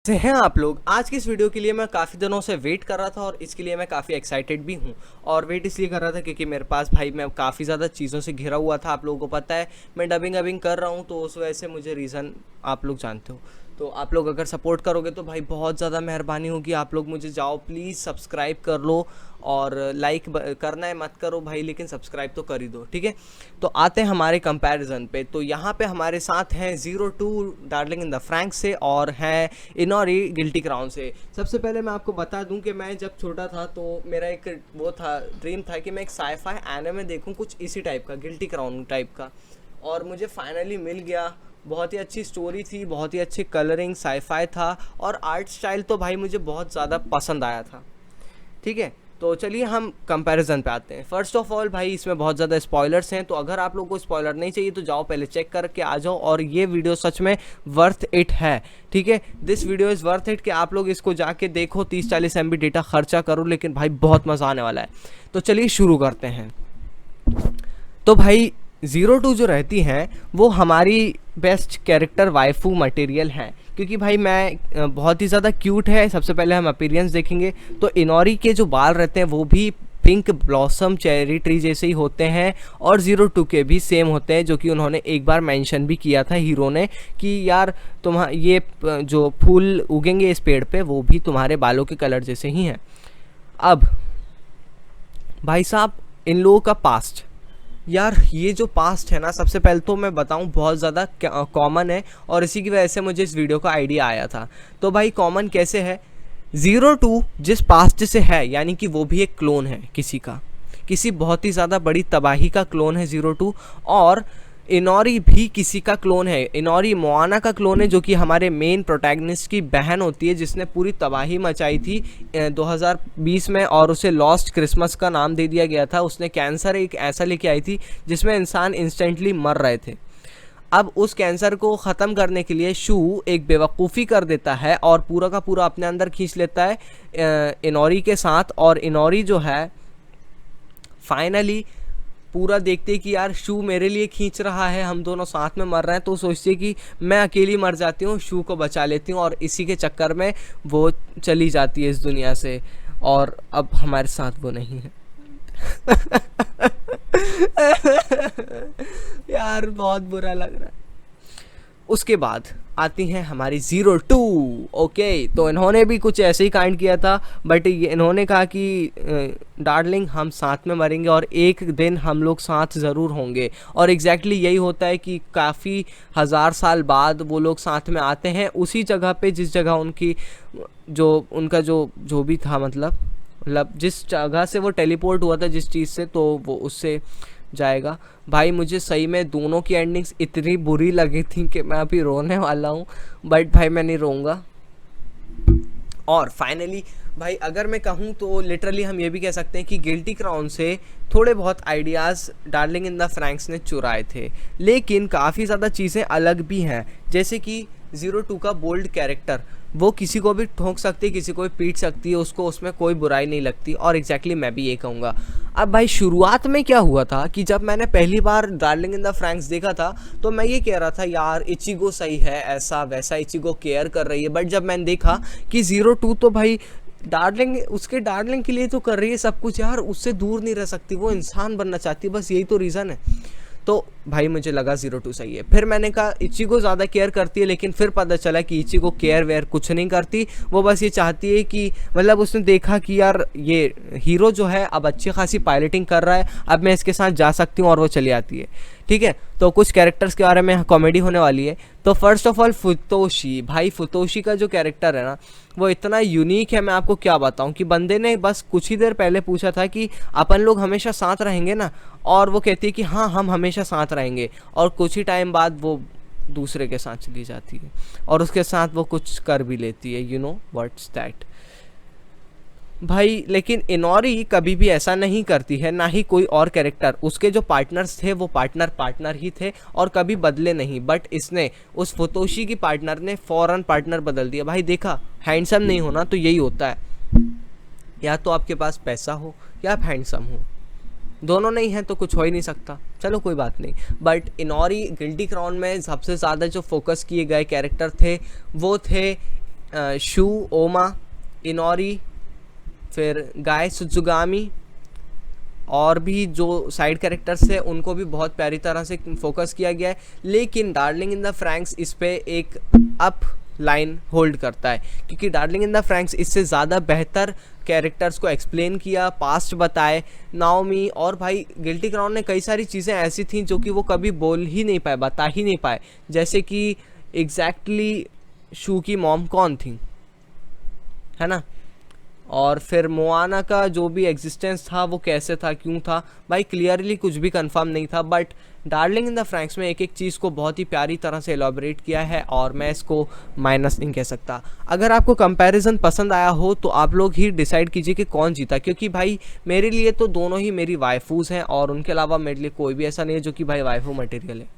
से हैं आप लोग। आज की इस वीडियो के लिए मैं काफ़ी दिनों से वेट कर रहा था और इसके लिए मैं काफ़ी एक्साइटेड भी हूँ। और वेट इसलिए कर रहा था क्योंकि मेरे पास भाई मैं काफ़ी ज़्यादा चीज़ों से घिरा हुआ था। आप लोगों को पता है मैं डबिंग कर रहा हूँ, तो उस वजह से मुझे रीज़न आप लोग जानते हो। तो आप लोग अगर सपोर्ट करोगे तो भाई बहुत ज़्यादा मेहरबानी होगी। आप लोग मुझे जाओ प्लीज़ सब्सक्राइब कर लो, और लाइक करना है मत करो भाई, लेकिन सब्सक्राइब तो कर ही दो, ठीक है। तो आते हैं हमारे कंपैरिजन पे। तो यहाँ पे हमारे साथ हैं ZERO2 darling in the Frank से और हैं इनोरी गिल्टी क्राउन से। सबसे पहले मैं आपको बता दूं कि मैं जब छोटा था तो मेरा एक वो था, ड्रीम था कि मैं एक साईफाई एनिमे देखूं कुछ इसी टाइप का, गिल्टी क्राउन टाइप का, और मुझे फाइनली मिल गया। बहुत ही अच्छी स्टोरी थी, बहुत ही अच्छी कलरिंग, साईफाई था और आर्ट स्टाइल तो भाई मुझे बहुत ज़्यादा पसंद आया था, ठीक है। तो चलिए हम कंपैरिजन पे आते हैं। फर्स्ट ऑफ ऑल भाई इसमें बहुत ज़्यादा स्पॉयलर्स हैं, तो अगर आप लोगों को स्पॉयलर नहीं चाहिए तो जाओ पहले चेक करके आ जाओ। और ये वीडियो सच में वर्थ इट है, ठीक है। This video is worth it कि आप लोग इसको जाके देखो, 30-40 MB डेटा खर्चा करो, लेकिन भाई बहुत मज़ा आने वाला है। तो चलिए शुरू करते हैं। तो भाई ZERO2 जो रहती हैं वो हमारी बेस्ट कैरेक्टर वाइफू मटेरियल हैं, क्योंकि भाई मैं बहुत ही ज़्यादा क्यूट है। सबसे पहले हम अपीयरेंस देखेंगे तो इनोरी के जो बाल रहते हैं वो भी पिंक ब्लॉसम चेरी ट्री जैसे ही होते हैं, और ZERO2 के भी सेम होते हैं, जो कि उन्होंने एक बार मेंशन भी किया था हीरो ने कि यार ये जो फूल उगेंगे इस पेड़ पे वो भी तुम्हारे बालों के कलर जैसे ही हैं। अब भाई साहब इन लोगों का पास्ट, यार ये जो पास्ट है ना, सबसे पहले तो मैं बताऊं बहुत ज़्यादा कॉमन है, और इसी की वजह से मुझे इस वीडियो का आइडिया आया था। तो भाई कॉमन कैसे है, ZERO2 जिस पास्ट से है, यानी कि वो भी एक क्लोन है किसी का, किसी बहुत ही ज़्यादा बड़ी तबाही का क्लोन है ZERO2। और इनोरी भी किसी का क्लोन है। इनोरी मोआना का क्लोन है, जो कि हमारे मेन प्रोटैगनिस्ट की बहन होती है, जिसने पूरी तबाही मचाई थी 2020 में, और उसे लॉस्ट क्रिसमस का नाम दे दिया गया था। उसने कैंसर एक ऐसा लेके आई थी जिसमें इंसान इंस्टेंटली मर रहे थे। अब उस कैंसर को ख़त्म करने के लिए शू एक बेवकूफ़ी कर देता है और पूरा का पूरा अपने अंदर खींच लेता है इनोरी के साथ। और इनोरी जो है फाइनली पूरा देखते कि यार शू मेरे लिए खींच रहा है, हम दोनों साथ में मर रहे हैं, तो सोचती कि मैं अकेली मर जाती हूँ, शू को बचा लेती हूँ, और इसी के चक्कर में वो चली जाती है इस दुनिया से, और अब हमारे साथ वो नहीं है। यार बहुत बुरा लग रहा है। उसके बाद आती हैं हमारी ZERO2। ओके, तो इन्होंने भी कुछ ऐसे ही कांड किया था, बट इन्होंने कहा कि डार्लिंग हम साथ में मरेंगे और एक दिन हम लोग साथ ज़रूर होंगे। और एग्जैक्टली यही होता है कि काफ़ी हज़ार साल बाद वो लोग साथ में आते हैं उसी जगह पे जिस जगह उनकी उनका जो भी था, मतलब जिस जगह से वो टेलीपोर्ट हुआ था जिस चीज़ से, तो वो उससे जाएगा। भाई मुझे सही में दोनों की एंडिंग्स इतनी बुरी लगी थी कि मैं अभी रोने वाला हूँ, बट भाई मैं नहीं रोऊंगा। और फाइनली भाई अगर मैं कहूँ तो लिटरली हम ये भी कह सकते हैं कि गिल्टी क्राउन से थोड़े बहुत ideas darling in the Franks ने चुराए थे, लेकिन काफ़ी ज़्यादा चीज़ें अलग भी हैं। जैसे कि ZERO2 का बोल्ड कैरेक्टर, वो किसी को भी ठोक सकती है, किसी को भी पीट सकती है, उसको उसमें कोई बुराई नहीं लगती, और एग्जैक्टली मैं भी ये कहूँगा। अब भाई शुरुआत में क्या हुआ था कि जब मैंने पहली बार डार्लिंग इन द फ्रैंक्स देखा था तो मैं ये कह रहा था यार इचिगो सही है, ऐसा वैसा इचिगो केयर कर रही है। बट जब मैंने देखा कि ZERO2 तो भाई उसके डार्लिंग के लिए तो कर रही है सब कुछ यार, उससे दूर नहीं रह सकती, वो इंसान बनना चाहती है, बस यही तो रीज़न है। तो भाई मुझे लगा ZERO2 सही है। फिर मैंने कहा इचिगो ज़्यादा केयर करती है, लेकिन फिर पता चला कि इचिगो केयर वेयर कुछ नहीं करती, वो बस ये चाहती है कि मतलब उसने देखा कि यार ये हीरो जो है अब अच्छी खासी पायलटिंग कर रहा है, अब मैं इसके साथ जा सकती हूँ, और वो चली आती है, ठीक है। तो कुछ कैरेक्टर्स के बारे में कॉमेडी होने वाली है। तो फर्स्ट ऑफ ऑल फुतोशी, भाई फुतोशी का जो कैरेक्टर है ना वो इतना यूनिक है, मैं आपको क्या बताऊं कि बंदे ने बस कुछ ही देर पहले पूछा था कि अपन लोग हमेशा साथ रहेंगे ना, और वो कहती है कि हाँ हम हमेशा साथ रहेंगे, और कुछ ही टाइम बाद वो दूसरे के साथ चली जाती है और उसके साथ वो कुछ कर भी लेती है, यू नो व्हाट्स दैट भाई। लेकिन इनोरी कभी भी ऐसा नहीं करती है, ना ही कोई और कैरेक्टर। उसके जो पार्टनर्स थे वो पार्टनर ही थे और कभी बदले नहीं, बट इसने उस फुतोशी की पार्टनर ने फौरन पार्टनर बदल दिया। भाई देखा, हैंडसम नहीं होना तो यही होता है, या तो आपके पास पैसा हो या आप हैंडसम हो, दोनों नहीं है तो कुछ हो ही नहीं सकता। चलो कोई बात नहीं। बट इनोरी गिल्टी क्राउन में सबसे ज़्यादा जो फोकस किए गए कैरेक्टर थे वो थे शू ओमा, इनोरी, फिर गाय सुजुगामी, और भी जो साइड कैरेक्टर्स है उनको भी बहुत प्यारी तरह से फोकस किया गया है। लेकिन डार्लिंग इन द फ्रैंक्स इस पे एक अप लाइन होल्ड करता है, क्योंकि डार्लिंग इन द फ्रैंक्स इससे ज़्यादा बेहतर कैरेक्टर्स को एक्सप्लेन किया, पास्ट बताए। नाओमी और भाई गिल्टी क्राउन ने कई सारी चीज़ें ऐसी थी जो कि वो कभी बोल ही नहीं पाए, बता ही नहीं पाए, जैसे कि एग्जैक्टली शू की मॉम कौन थी, है ना। और फिर मोआना का जो भी एग्जिस्टेंस था वो कैसे था, क्यों था, भाई क्लियरली कुछ भी कंफर्म नहीं था। But darling in the Franks में एक एक चीज़ को बहुत ही प्यारी तरह से एलॉबरेट किया है और मैं इसको माइनस नहीं कह सकता। अगर आपको कंपैरिजन पसंद आया हो तो आप लोग ही डिसाइड कीजिए कि कौन जीता, क्योंकि भाई मेरे लिए तो दोनों ही मेरी वाइफूज़ हैं और उनके अलावा मेरे लिए कोई भी ऐसा नहीं है जो कि भाई वाइफू मटेरियल है।